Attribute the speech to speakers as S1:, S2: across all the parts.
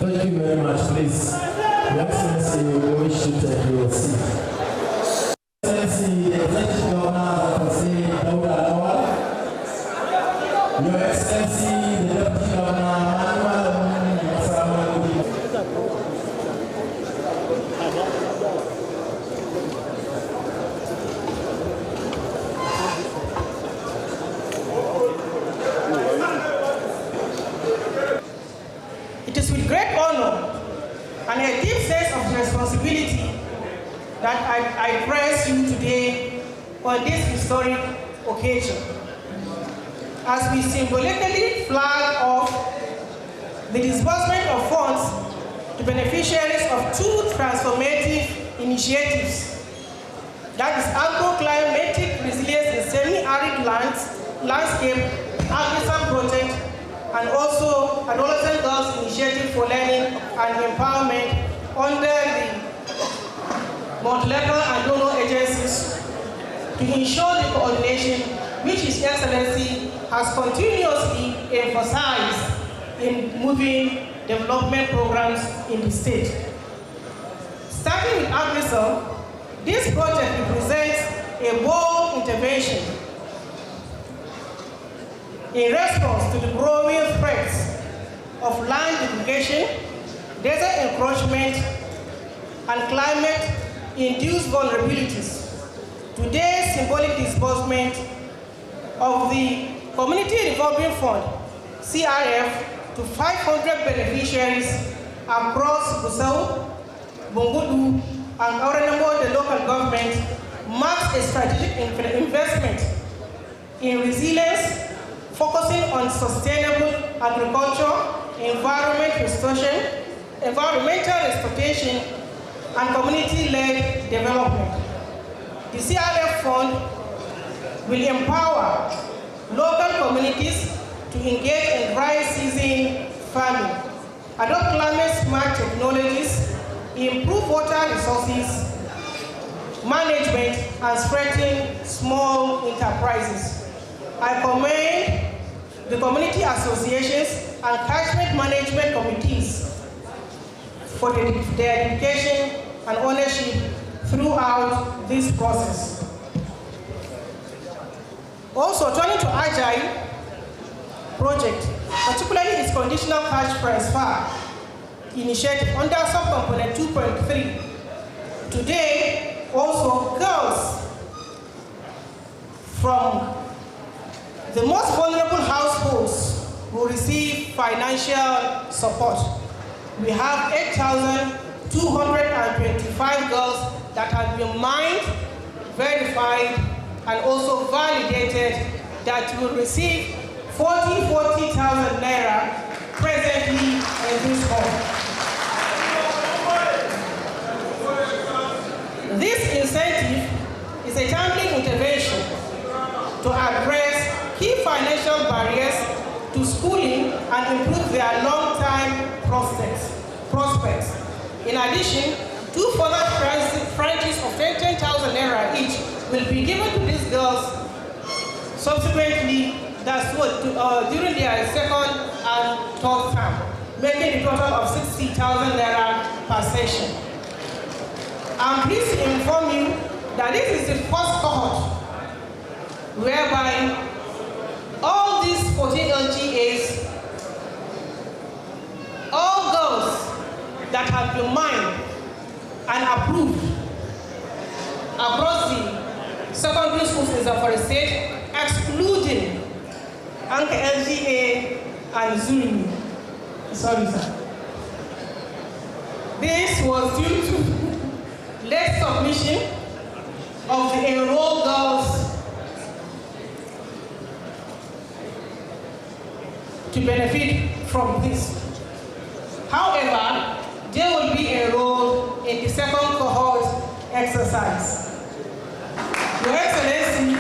S1: Thank you very much, please. Your Excellency, we wish to take your seat. Excellency, the Executive Governor of the Lawal. Your Excellency, the Deputy Governor,
S2: It is with great honor and a deep sense of responsibility that I press you today on this historic occasion as we symbolically flag off the disbursement of funds to beneficiaries of two transformative initiatives, that is agro-climatic resilience in semi-arid landscape agriculture project, and also Adolescent Girls Initiative for Learning and Empowerment under the multilateral and donor agencies to ensure the coordination which His Excellency has continuously emphasized in moving development programs in the state. Starting with AGILE, this project represents a bold intervention in response to the growing threats of land degradation, desert encroachment, and climate-induced vulnerabilities. Today's symbolic disbursement of the Community Revolving Fund, CRF, to 500 beneficiaries across Gusau, Bungudu, and Aurenamo, the local government, marks a strategic investment in resilience, focusing on sustainable agriculture, environmental restoration, and community-led development. The CRF Fund will empower local communities to engage in dry season farming, adopt climate-smart technologies, improve water resources management, and strengthen small enterprises. I commend the community associations and catchment management committees for their dedication and ownership throughout this process. Also, turning to AGILE project, particularly its conditional cash transfer initiative under subcomponent 2.3. Today, also girls from the most vulnerable households will receive financial support. We have 8,225 girls that have been mined, verified, and also validated that will receive 40,000 naira presently in this hall. This incentive is a timely intervention to address key financial barriers to schooling and improve their long-term prospects. In addition, 2 further tranches of 10,000 naira each will be given to these girls subsequently, that's what, during their second and third term, making a total of 60,000 naira per session. I'm pleased to inform you that this is the first cohort whereby all these 14 LGAs, all girls that have been mined and approved across the secondary schools in Zamfara State, excluding Anka LGA and Zulu. Sorry, sir. This was due to late submission of the enrolled girls to benefit from this. However, they will be enrolled in the second cohort exercise. Your Excellency,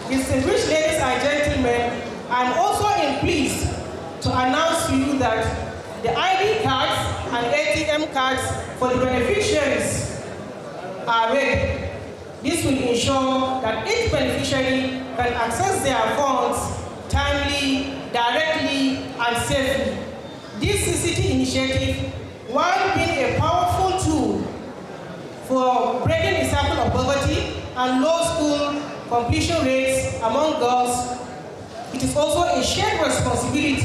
S2: distinguished ladies and gentlemen, I'm also pleased to announce to you that the ID cards and ATM cards for the beneficiaries are ready. This will ensure that each beneficiary can access their funds timely, directly, and safely. This CCT initiative while being a powerful tool for breaking the cycle of poverty and low school completion rates among girls, it is also a shared responsibility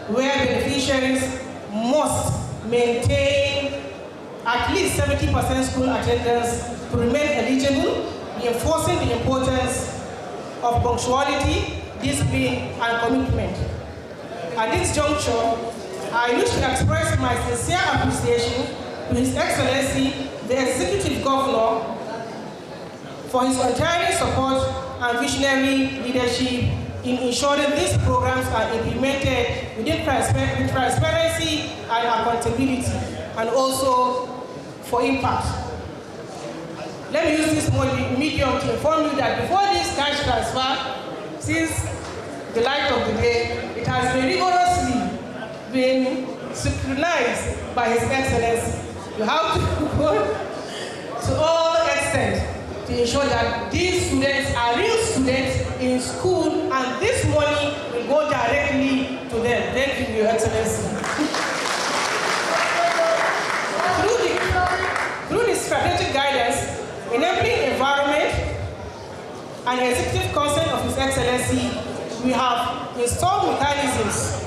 S2: where beneficiaries must maintain at least 70% school attendance to remain eligible, reinforcing the importance of punctuality, discipline, and commitment. At this juncture, I wish to express my sincere appreciation to His Excellency, the Executive Governor, for his untiring support and visionary leadership in ensuring these programs are implemented with transparency and accountability, and also for impact. Let me use this medium to inform you that before this cash transfer, since the light of the day, it has been rigorously scrutinized by His Excellency. You have to go to all extent to ensure that these students are real students in school, and this money will go directly to them. Thank you, Your Excellency. Through the strategic guidance, enabling environment, and executive consent of His Excellency, we have installed mechanisms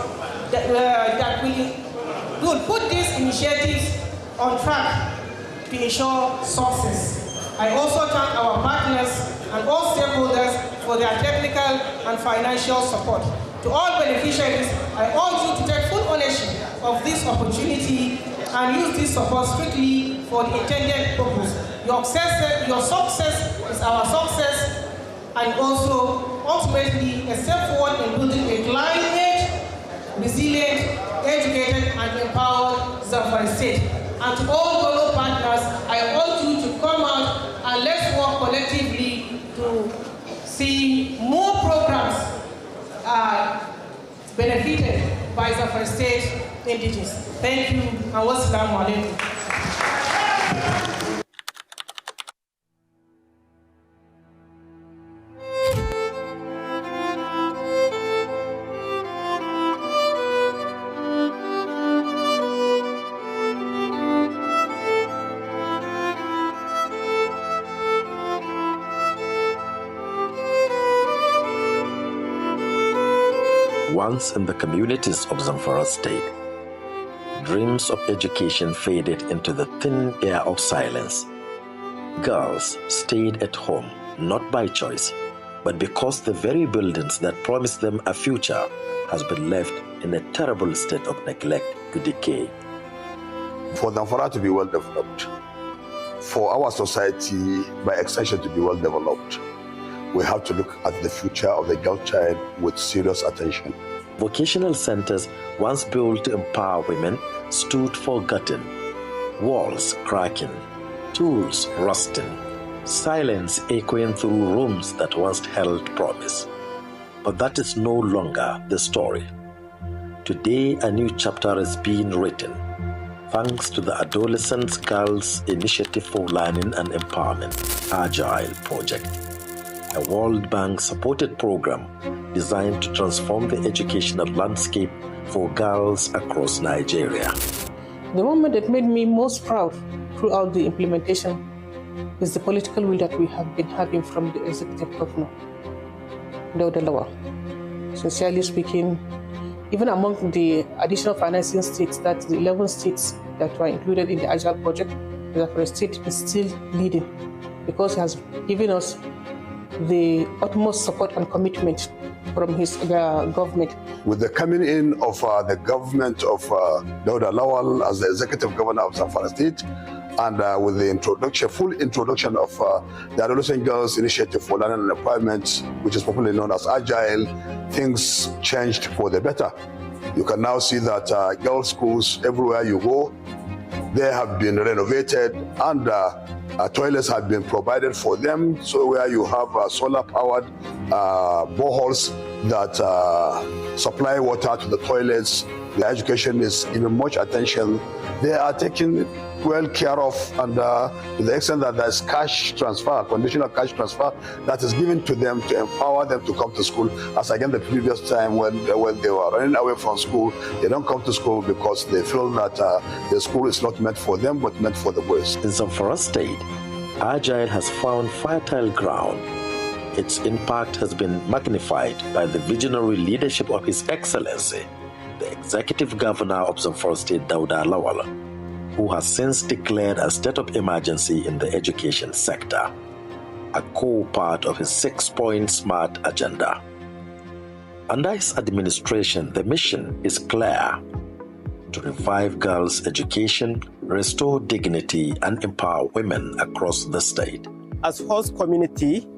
S2: that will put these initiatives on track to ensure success. I also thank our partners and all stakeholders for their technical and financial support. To all beneficiaries, I urge you to take full ownership of this opportunity and use this support strictly for the intended purpose. Your success is our success, and also ultimately a step forward in building a climate, resilient, educated, and empowered Zamfara State. And to all donor partners, I urge you to come out and let's work collectively to see more programs benefited by Zamfara State indigenous. Thank you, and wassalamu alaikum.
S3: Once in the communities of Zamfara State, dreams of education faded into the thin air of silence. Girls stayed at home, not by choice, but because the very buildings that promised them a future has been left in a terrible state of neglect to decay.
S4: For Zamfara to be well developed, for our society by extension to be well developed, we have to look at the future of the girl child with serious attention.
S3: Vocational centers, once built to empower women, stood forgotten. Walls cracking, tools rusting, silence echoing through rooms that once held promise. But that is no longer the story. Today, a new chapter is being written, thanks to the Adolescent Girls Initiative for Learning and Empowerment, AGILE project, a World Bank-supported program designed to transform the educational landscape for girls across Nigeria.
S5: The moment that made me most proud throughout the implementation is the political will that we have been having from the Executive Governor, Lawal. Sincerely speaking, even among the additional financing states, that the 11 states that were included in the AGILE project, the Zamfara State is still leading because he has given us the utmost support and commitment from his government.
S4: With the coming in of the government of Lawal as the Executive Governor of Zamfara State, and with the full introduction of the Adolescent Girls Initiative for Learning and Empowerment, which is popularly known as AGILE, things changed for the better. You can now see that girls' schools, everywhere you go, they have been renovated, and toilets have been provided for them. So where you have solar-powered boreholes that supply water to the toilets, The education is given much attention. They are taken well care of, and to the extent that there's cash transfer, conditional cash transfer that is given to them to empower them to come to school. As again the previous time when they were running away from school, they don't come to school because they feel that the school is not meant for them but meant for the boys.
S3: In Zamfara State, AGILE has found fertile ground. Its impact has been magnified by the visionary leadership of His Excellency, the Executive Governor of Zamfara State, Lawal, who has since declared a state of emergency in the education sector, a core part of his 6-point SMART agenda. Under his administration, the mission is clear: to revive girls' education, restore dignity, and empower women across the state.
S6: As host community,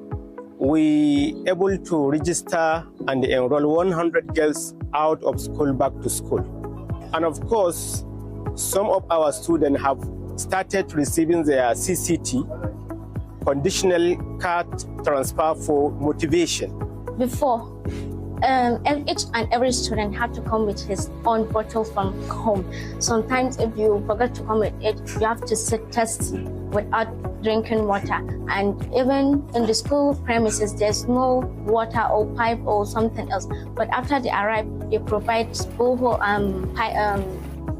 S6: we able to register and enroll 100 girls out of school back to school. And of course, some of our students have started receiving their CCT, conditional card transfer for motivation.
S7: Before, each and every student have to come with his own bottle from home. Sometimes if you forget to come with it, you have to sit test without drinking water. And even in the school premises, there's no water or pipe or something else. But after they arrive, they provide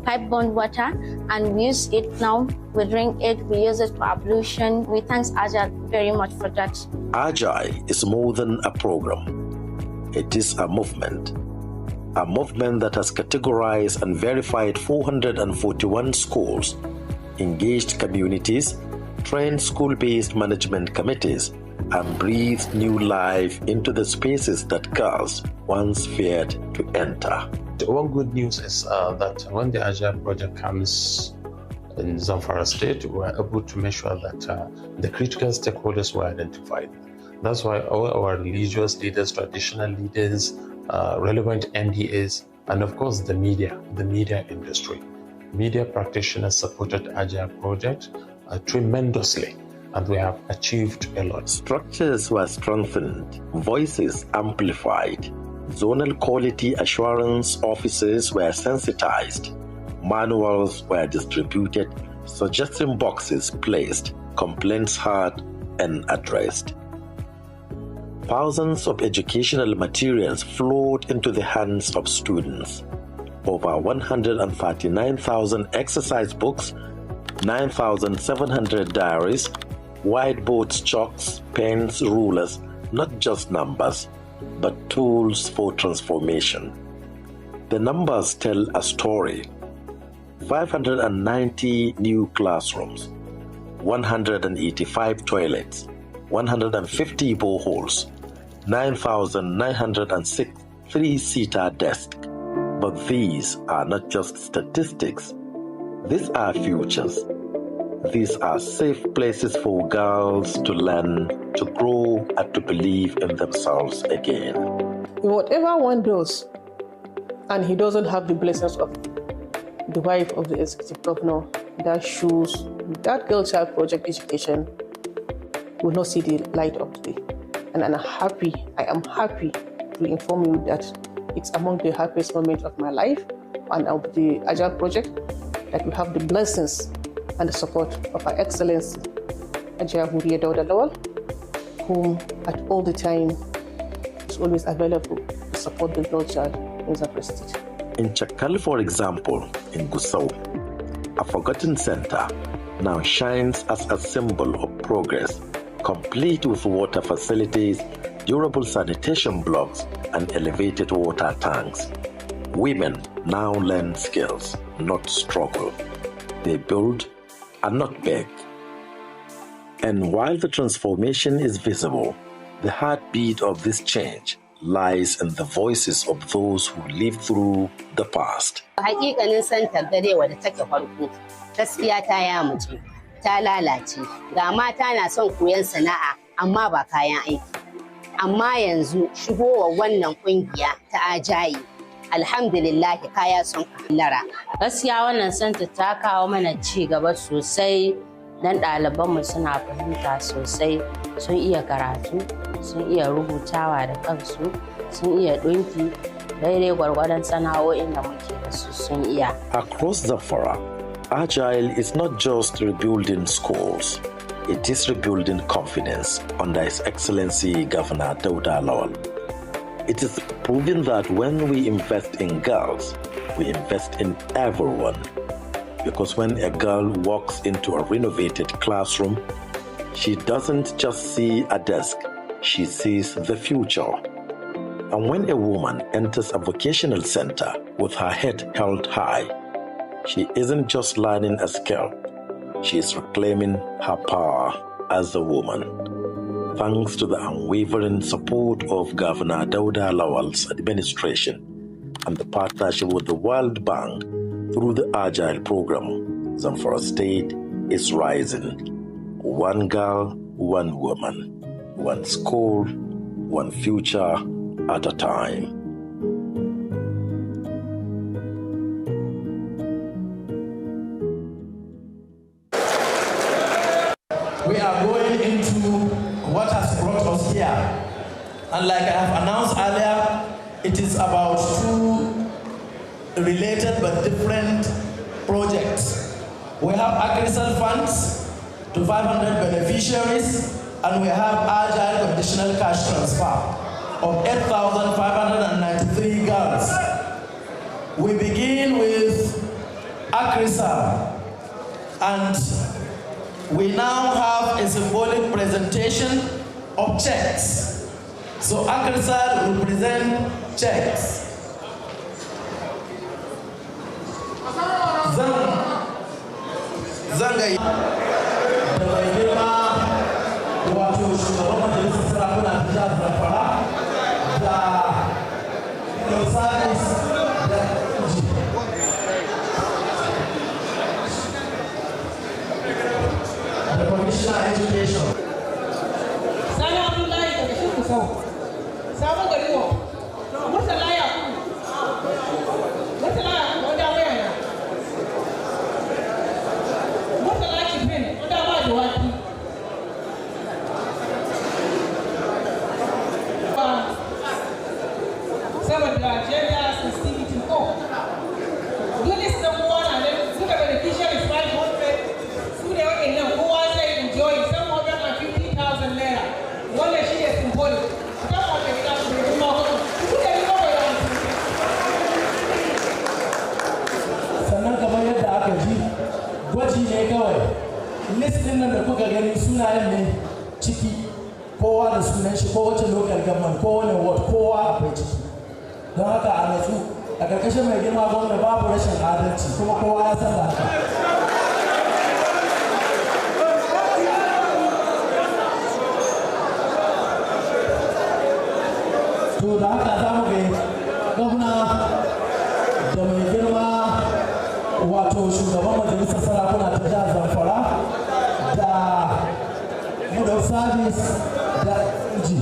S7: pipe-borne water, and we use it now. We drink it, we use it for ablution. We thank AGILE very much for that.
S3: AGILE is more than a program. It is a movement that has categorized and verified 441 schools, engaged communities, trained school-based management committees, and breathed new life into the spaces that girls once feared to enter.
S8: One good news is that when the AGILE project comes in Zamfara State, we are able to make sure that the critical stakeholders were identified. That's why all our religious leaders, traditional leaders, relevant MDAs, and of course the media industry. Media practitioners supported AGILE project tremendously, and we have achieved a lot.
S3: Structures were strengthened, voices amplified, zonal quality assurance officers were sensitized, manuals were distributed, suggestion boxes placed, complaints heard and addressed. Thousands of educational materials flowed into the hands of students. Over 139,000 exercise books, 9,700 diaries, whiteboards, chalks, pens, rulers, not just numbers, but tools for transformation. The numbers tell a story. 590 new classrooms, 185 toilets, 150 boreholes, 9,906 three-seater desks. But these are not just statistics. These are futures. These are safe places for girls to learn, to grow, and to believe in themselves again.
S5: Whatever one does, and he doesn't have the blessings of the wife of the executive governor, that shows that girl child project education will not see the light of day. And I am happy to inform you that it's among the happiest moments of my life and of the AGILE project that we have the blessings and the support of Her Excellency Ajia Lawal, whom at all the time is always available to support the girl child in Zamfara State.
S3: In Chakal, for example, in Gusau, a forgotten center now shines as a symbol of progress, complete with water facilities, durable sanitation blocks, and elevated water tanks. Women now learn skills, not struggle. They build and not beg. And while the transformation is visible, the heartbeat of this change lies in the voices of those who lived through the past.
S9: Hakikanin santar garewa da take farko, gaskiya ta yamuce, ta lalace. Ga mata na son koyon sana'a amma ba kayan aiki. Amma yanzu shigowar wannan kungiya ta AGILE, alhamdulillah kaya sun hallara.
S10: Gaskiya wannan santa ta kawo mana ci gaba sosai, dan ɗalibanmu suna fahimta sosai, sun iya karatu, sun iya rubutawa da kansu, sun iya ɗinki, daidai gwargwadon sana'o'in da muke da su sun iya.
S3: Across Zamfara, AGILE is not just rebuilding schools, it is rebuilding confidence under His Excellency Governor Dauda Lawal. It is proving that when we invest in girls, we invest in everyone. Because when a girl walks into a renovated classroom, she doesn't just see a desk, she sees the future. And when a woman enters a vocational center with her head held high, she isn't just learning a skill, she is reclaiming her power as a woman. Thanks to the unwavering support of Governor Dauda Lawal's administration and the partnership with the World Bank through the AGILE program, Zamfara State is rising. One girl, one woman, one school, one future at a time.
S1: We are going into what has brought us here. And like I have announced earlier, it is about two related but different projects. We have AGILE funds to 500 beneficiaries, and we have AGILE conditional cash transfer of 8,593 girls. We begin with AGILE, and we now have a symbolic presentation of checks. So AGILE will present checks. Zangai da mai girma wato shugaban majalisar sarakuna ta jihar Zamfara da Service da the Commissioner of Education.
S2: Sani Abdullahi daga shi kusau. Sabon gari wa. Murtala ya ku. Murtala ya ku wanda waya na. Murtala kifin wanda ba da waki. Saboda jami'a sensitivity ko. Dole su dan kowa na nan suka beneficiaries 500 su ne waɗannan kowa zai enjoy 750,000 naira. Wannan shi ne symbolic. Idan wata gida su ne kuma hudu. Su ne kuma bayan su.
S1: Sannan kamar yadda aka ji, gwaji ne kawai. List ɗin nan da kuka gani sunayen ne ciki, kowa da sunan shi, kowace local government, kowane ward, kowa akwai ciki. Don haka a natsu a ƙarƙashin mai girma gwamna babu rashin adalci kuma kowa ya san da haka. To da haka za mu ga gwamna da mai girma wato shugaban majalisar sarakuna ta jihar Zamfara da Mudau Service da Inji.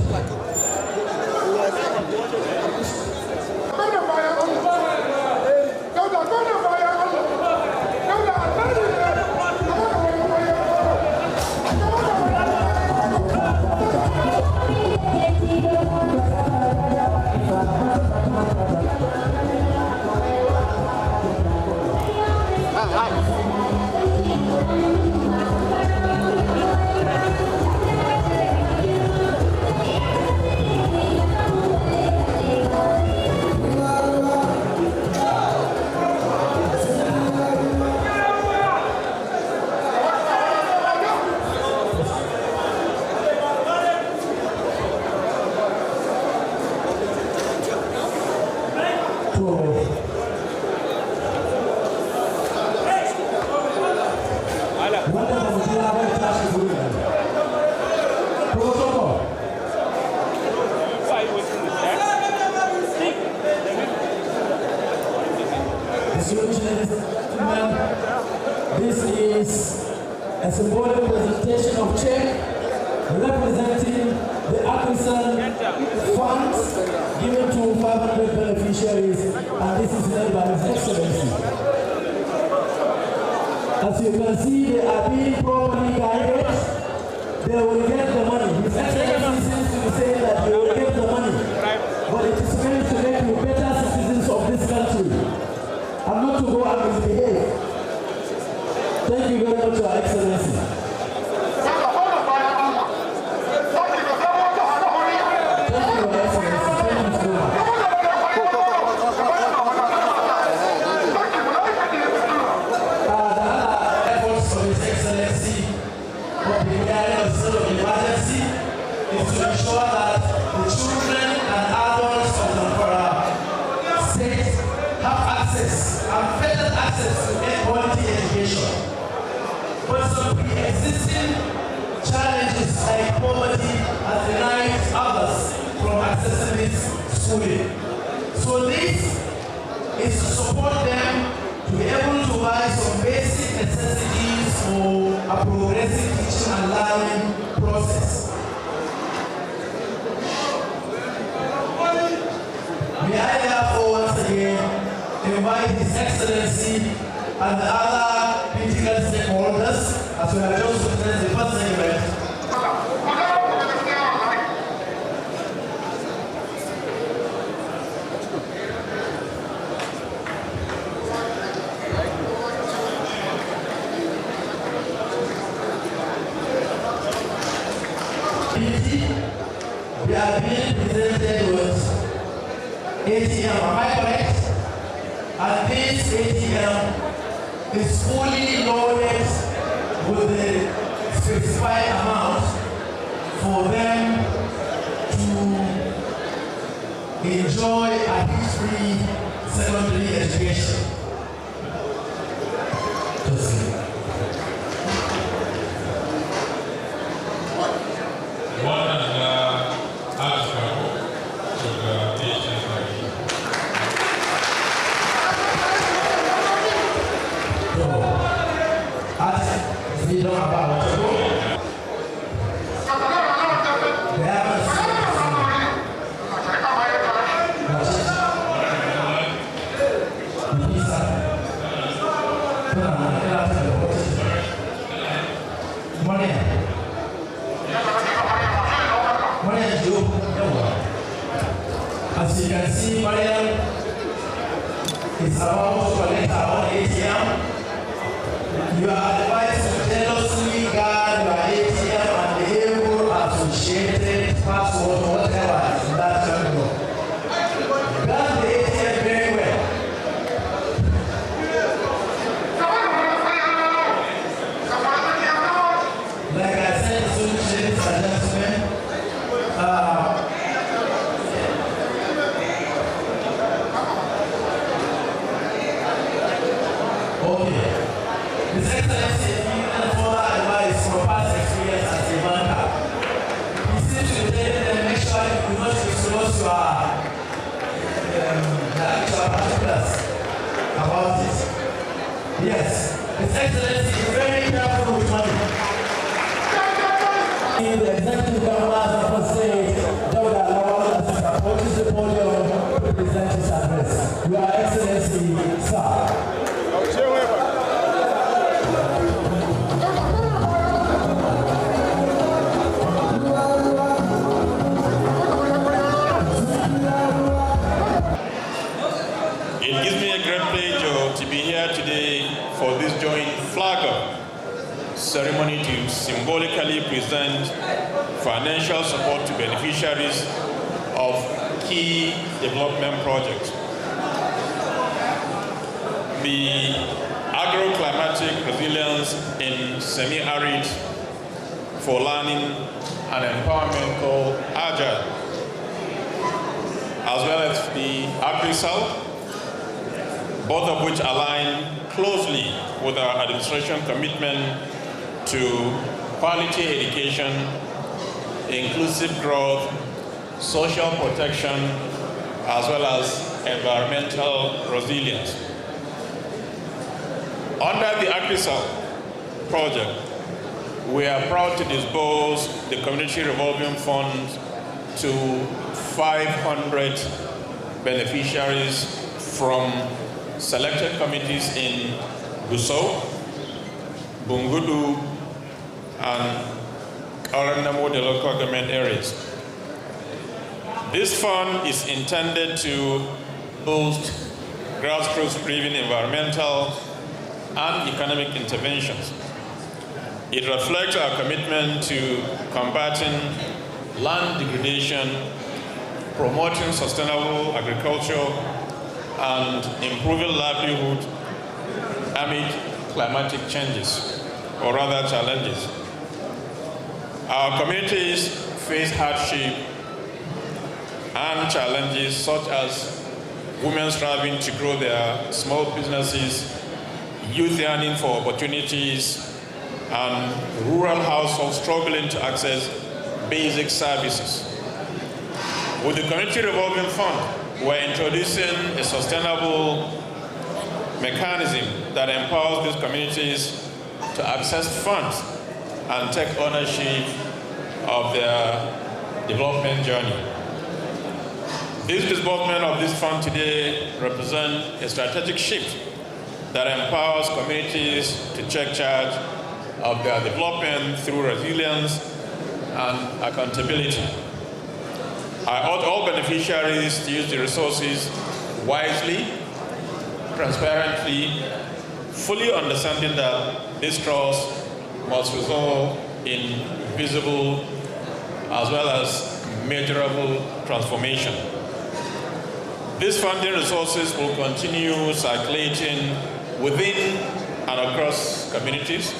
S1: This is a symbolic presentation of check representing the AGILE funds given to 500 beneficiaries, and this is led by His Excellency. As you can see, they are being properly guided. They will get the money. His Excellency seems to be saying that they will get the money, but it is meant to make you better I'm not to go and misbehave. Thank you very much, Your Excellency. To ensure that the children and adults of Zamfara state have access, unfettered access to quality education. But some pre-existing challenges like poverty have denied others from accessing this schooling. So this is to support them to be able to buy some basic necessities for a progressive teaching and learning process. May I therefore once again invite His Excellency and the other critical stakeholders, as we have just witnessed the first segment, we are being presented with ATM, am I correct? And this ATM is fully loaded with the specified amount for them to enjoy a history secondary education. As you can see, Mariam is about to collect her own ATM. You are advised to jealously guard your ATM and the able associated password or whatever is in that terminal. Guard the ATM very well. Like I said, ladies and gentlemen, His Excellency is giving them further advice from past experience as a banker. He seems to be telling them, make sure you do not disclose your actual particulars about it. Yes, His Excellency is very careful with money. The Executive Governor of the State, Lawal, approaches the podium to present his address. Your Excellency, sir.
S11: It gives me a great pleasure to be here today for this joint flag ceremony to symbolically present financial support to beneficiaries of key development projects. The agroclimatic resilience in semi-arid for learning and empowerment called AGILE, as well as the AgriSal, both of which align closely with our administration commitment to quality education, inclusive growth, social protection, as well as environmental resilience. Under the AgriSal project, we are proud to disburse the Community Revolving Fund to 500 beneficiaries from selected committees in Gusau, Bungudu, and Aranamo, the local government areas. This fund is intended to boost grassroots-driven environmental and economic interventions. It reflects our commitment to combating land degradation, promoting sustainable agriculture, and improving livelihood amid climatic changes, or rather challenges. Our communities face hardship and challenges such as women striving to grow their small businesses, youth yearning for opportunities, and rural households struggling to access basic services. With the Community Revolving Fund, we're introducing a sustainable mechanism that empowers these communities to access funds and take ownership of their development journey. This disbursement of this fund today represents a strategic shift that empowers communities to take charge of their development through resilience and accountability. I urge all beneficiaries to use the resources wisely, transparently, fully understanding that this trust must result in visible as well as measurable transformation. These funding resources will continue circulating within and across communities,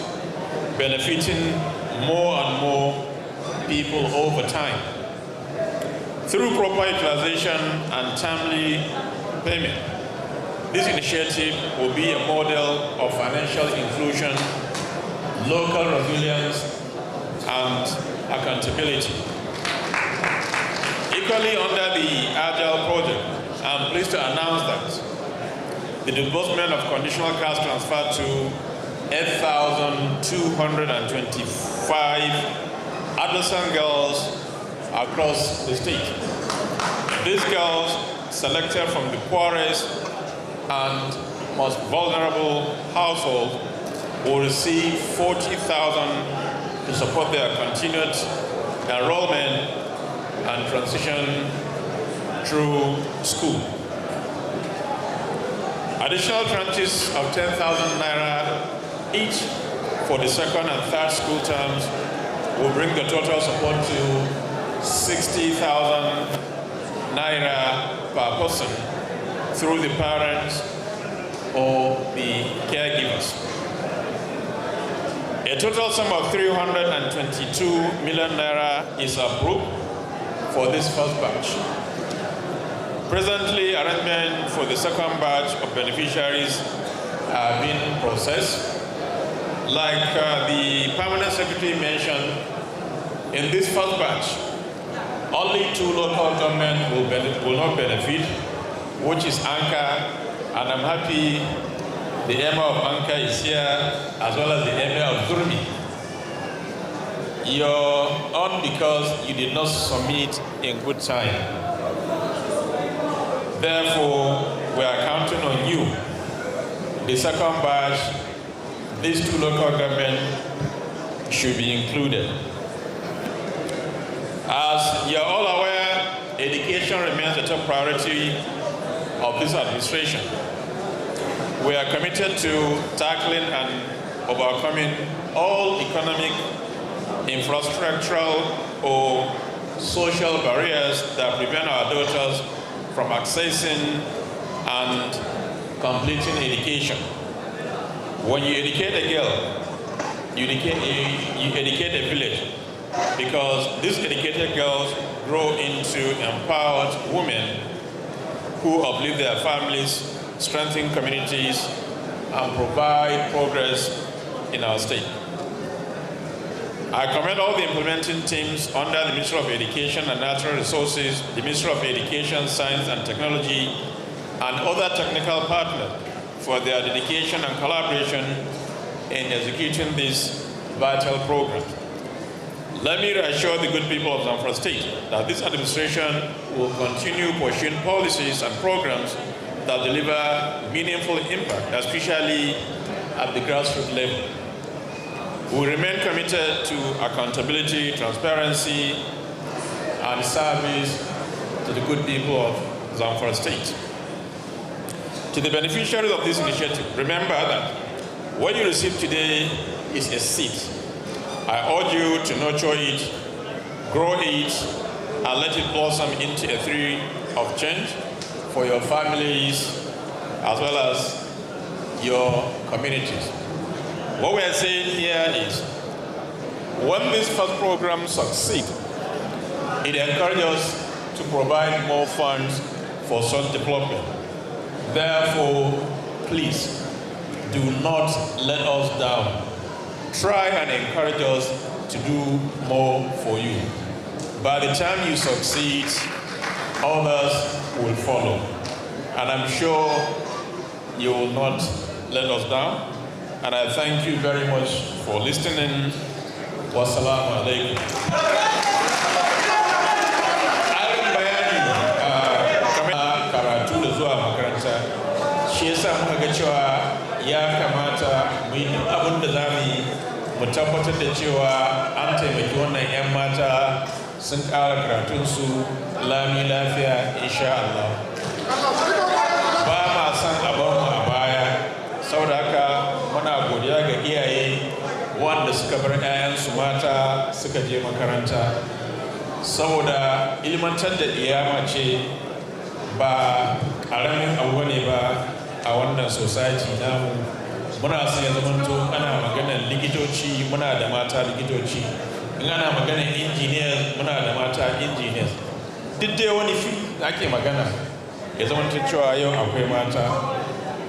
S11: benefiting more and more people over time. Through proper utilization and timely payment, this initiative will be a model of financial inclusion, local resilience, and accountability. Equally, under the AGILE project, I'm pleased to announce that the disbursement of conditional cash transfer to 8,225 adolescent girls across the state. These girls, selected from the poorest and most vulnerable households, will receive 40,000 to support their continued enrollment and transition through school. Additional tranches of 10,000 naira each for the second and third school terms will bring the total support to 60,000 naira per person through the parents or the caregivers. A total sum of 322 million naira is approved for this first batch. Presently, arrangement for the second batch of beneficiaries are being processed. Like the Permanent Secretary mentioned, in this first batch, only 2 local governments will not benefit, which is Anka, and I'm happy the Emir of Anka is here, as well as the Emir of Zurmi. You're on because you did not submit in good time. Therefore, we are counting on you. The second batch, these 2 local governments should be included. As you're all aware, education remains the top priority of this administration. We are committed to tackling and overcoming all economic, infrastructural, or social barriers that prevent our daughters from accessing and completing education. When you educate a girl, you educate a village, because these educated girls grow into empowered women who uplift their families, strengthen communities, and provide progress in our state. I commend all the implementing teams under the Ministry of Education and Natural Resources, the Ministry of Education, Science and Technology, and other technical partners for their dedication and collaboration in executing this vital program. Let me reassure the good people of Zamfara State that this administration will continue pursuing policies and programs that deliver meaningful impact, especially at the grassroots level. We remain committed to accountability, transparency, and service to the good people of Zamfara State. To the beneficiaries of this initiative, remember that what you receive today is a seed. I urge you to nurture it, grow it, and let it blossom into a tree of change for your families as well as your communities. What we are saying here is, when this first program succeeds, it encourages us to provide more funds for such development. Therefore, please do not let us down. Try and encourage us to do more for you. By the time you succeed, others will follow. And I'm sure you will not let us down. And I thank you very much for listening. Wassalamu alaikum. Shi yasa muka ga cewa ya kamata mu yi duk abin da za mu yi mu tabbatar da cewa an taimaki wannan 'yan mata sun ƙara karatunsu lami lafiya insha Allah. Ba ma san a bar mu a baya, saboda haka muna godiya ga iyaye wanda suka bar 'ya'yansu mata suka je makaranta, saboda ilmantar da iyama ce ba ƙaramin abu ne ba a wannan society namu. Muna son ya zamanto ana maganar likitoci, muna da mata likitoci. In ana maganar engineers, muna da mata engineers. Duk dai wani fi da ake magana ya zamanto cewa yau akwai mata.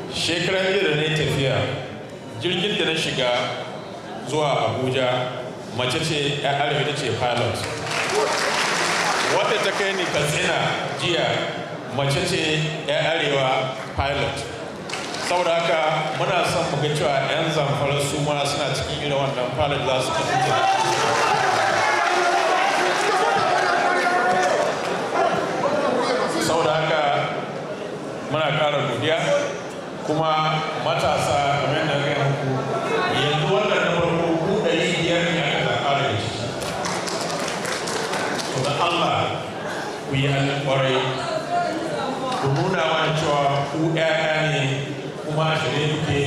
S11: Shekaran jiya da na yi tafiya, jirgin da na shiga zuwa Abuja, mace ce 'yar arewa ita ce pilot. Wadda ta kai ni Katsina jiya, mace ce 'yar arewa pilot. Saboda haka muna son mu ga cewa 'yan Zamfara su ma suna cikin irin wannan pilot za su kasance. Saboda haka muna ƙara godiya, kuma matasa kamar yadda ga muku yanzu wannan na farko ku 500 ne aka zaɓa da shi. To da Allah ku yi halin ƙwarai, ku nuna mana cewa ku 'ya'ya ne kuma shirye muke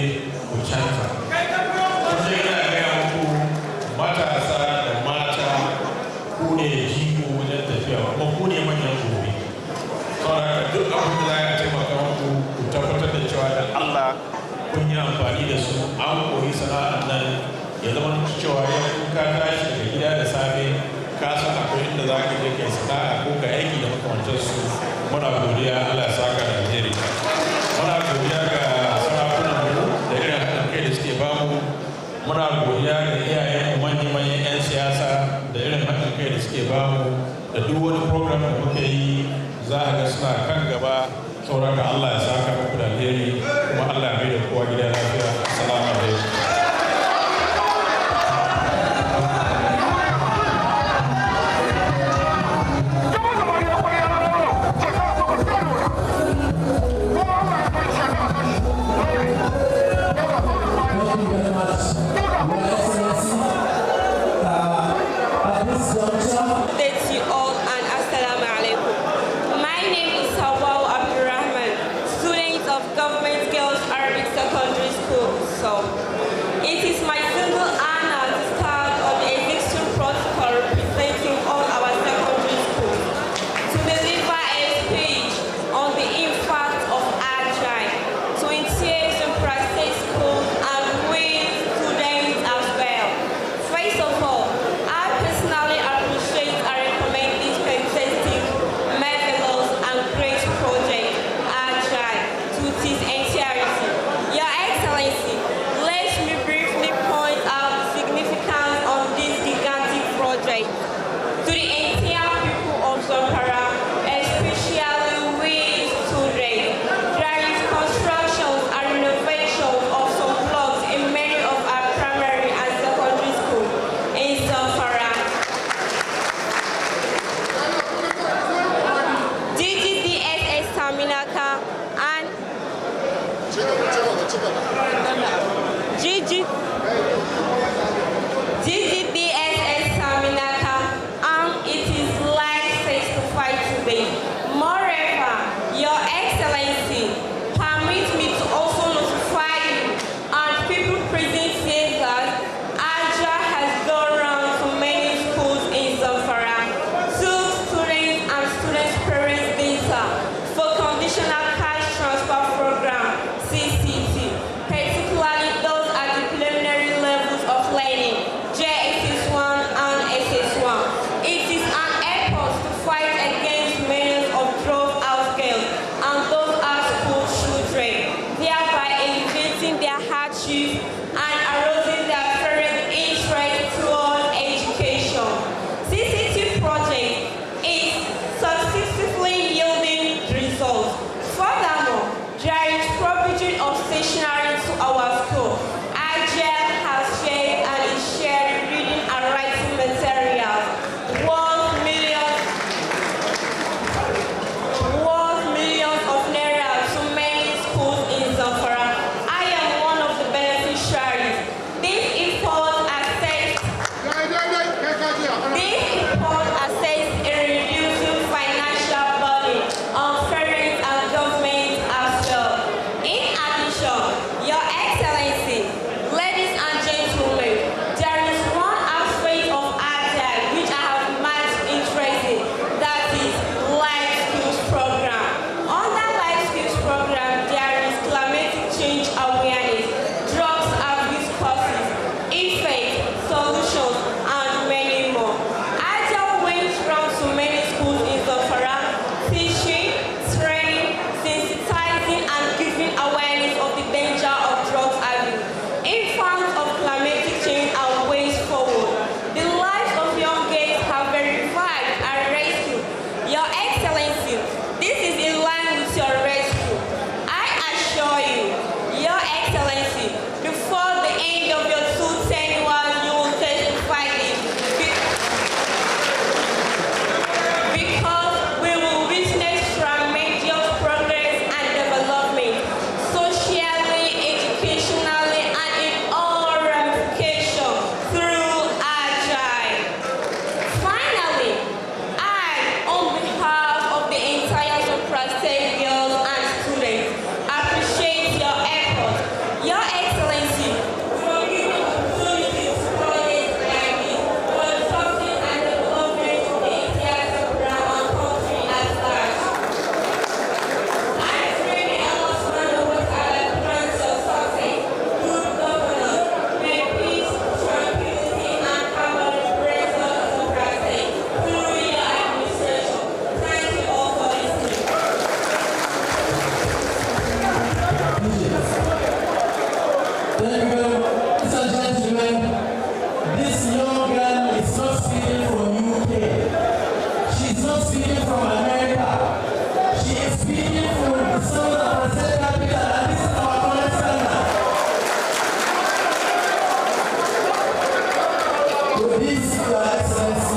S11: ku canza. Kuma yana gaya muku matasa da mata ku ne jigo wajen tafiya, kuma ku ne manyan gobe. Saboda duk abin da za a taimaka muku ku tabbatar da cewa da Allah kun yi amfani da su, an koyi sana'ar nan ya zama cewa yau ka tashi daga gida da safe ka san akwai inda za ka je kai sana'a ko ka aiki da makamantarsu. Muna godiya, Allah ya saka da alheri. Muna godiya ga sarakunanmu da irin haɗin kai da suke bamu. Muna godiya ga iyayen manyan 'yan siyasa da irin haɗin kai da suke bamu, da duk wani program da muke yi za a ga suna kan gaba. Saboda Allah ya saka muku da alheri, kuma Allah ya mai da kowa gida lafiya. Assalamu alaikum.
S12: Government Girls Arabic Secondary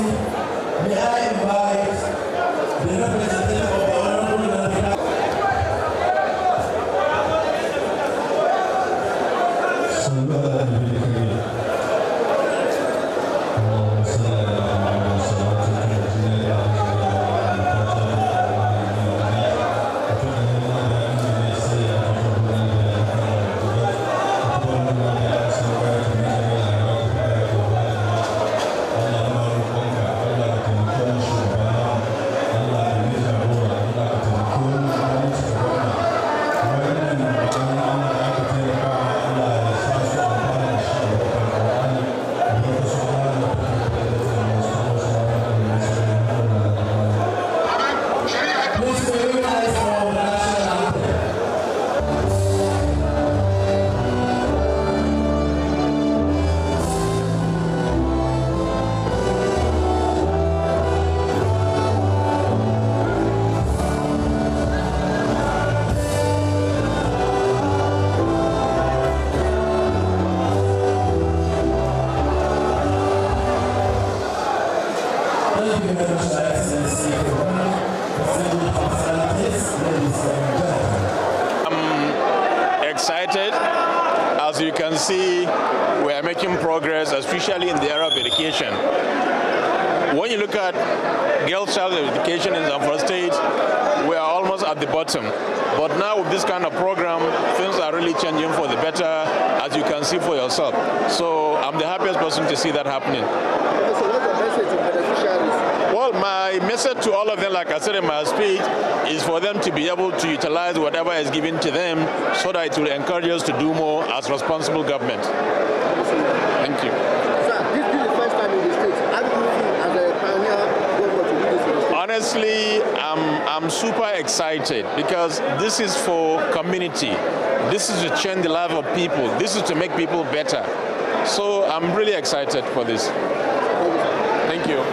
S1: Council, may I invite the representative of the Honorable
S11: Excited. As you can see, we are making progress, especially in the area of education. When you look at girls' child education in Zamfara State, we are almost at the bottom. But now with this kind of program, things are really changing for the better, as you can see for yourself. So I'm the happiest person to see that happening.
S12: So what's the message to beneficiaries?
S11: Well, my message to all of them, like I said in my speech, is for them to be able to utilize whatever is given to them so that it will encourage us to do more as responsible government. Thank you.
S12: Sir, this is the first time in the States. How do you feel as a pioneer government to do this in the States?
S11: Honestly, I'm super excited because this is for community. This is to change the life of people. This is to make people better. So I'm really excited for this. Thank you.